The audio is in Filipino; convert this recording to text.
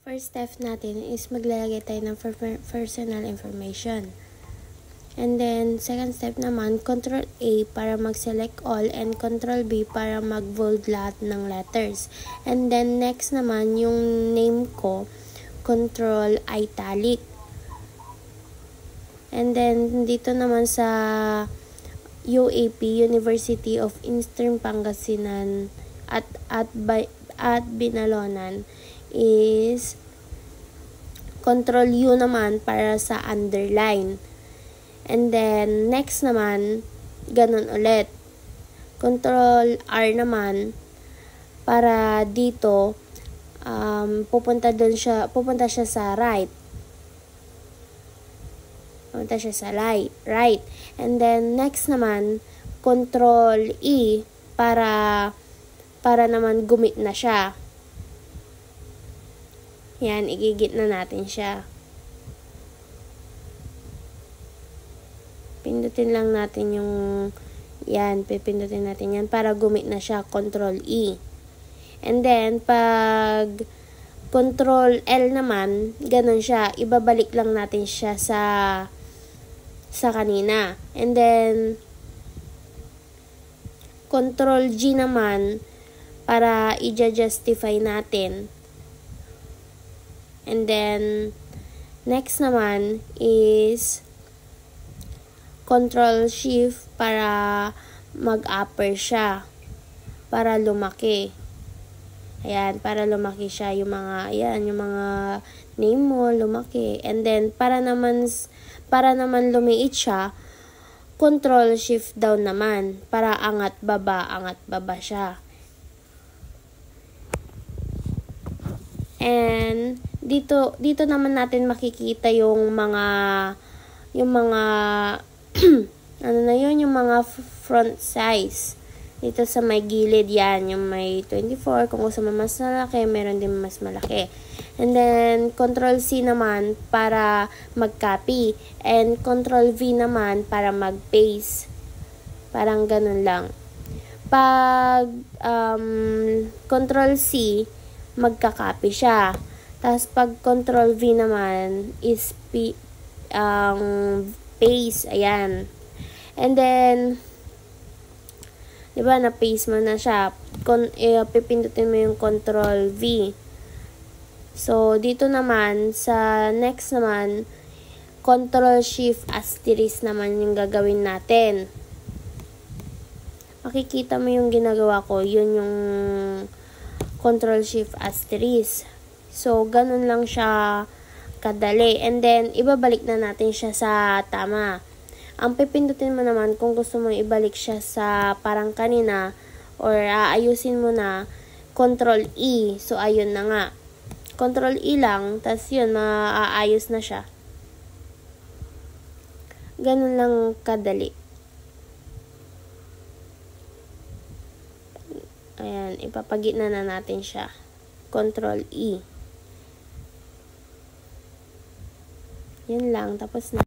First step natin is maglalagay tayo ng personal information. And then, second step naman, Control A para mag-select all and Control B para mag-bold lahat ng letters. And then, next naman, yung name ko, Control Italic. And then, dito naman sa UAP, University of Eastern Pangasinan at Binalonan is Control U naman para sa underline. And then, next naman, ganun ulit. Control R naman, para dito, pupunta siya sa right. Pupunta siya sa right. And then, next naman, Control E, para naman gumit na siya. Yan, igigit na natin siya. Pindutin lang natin yung, yan, pipindutin natin yan para gumit na siya, Control E. And then, pag Control L naman, ganun siya, ibabalik lang natin siya sa kanina. And then, Control G naman, para i-justify natin. And then, next naman is Control Shift para mag-upper siya. Para lumaki. Ayan, para lumaki siya yung mga, ayan, yung mga name mo, lumaki. And then, para naman lumiit siya, Control Shift down naman. Para angat baba siya. And, dito naman natin makikita yung mga ano na yun, yung mga front size. Dito sa may gilid yan, yung may 24. Kung gusto mo mas malaki, meron din mas malaki. And then, Control C naman para mag-copy. And Control V naman para mag-paste. Parang ganun lang. Pag Control C, magka-copy siya. Tapos, pag Control V naman is paste. Ayan. And then, diba, na-paste mo na siya. Pipindutin mo yung Control V. So, dito naman, sa next naman, Control Shift asterisk naman yung gagawin natin. Makikita mo yung ginagawa ko. Yun yung Control Shift asterisk. So, ganun lang siya kadali. And then, ibabalik na natin siya sa tama. Ang pipindutin mo naman kung gusto mo ibalik siya sa parang kanina or aayusin mo na, Control E. So, ayun na nga. Control E lang, tas yun, maaayos na siya. Ganun lang kadali. Ayan, ipapagitna na natin siya. Control E. Yan lang, tapos na.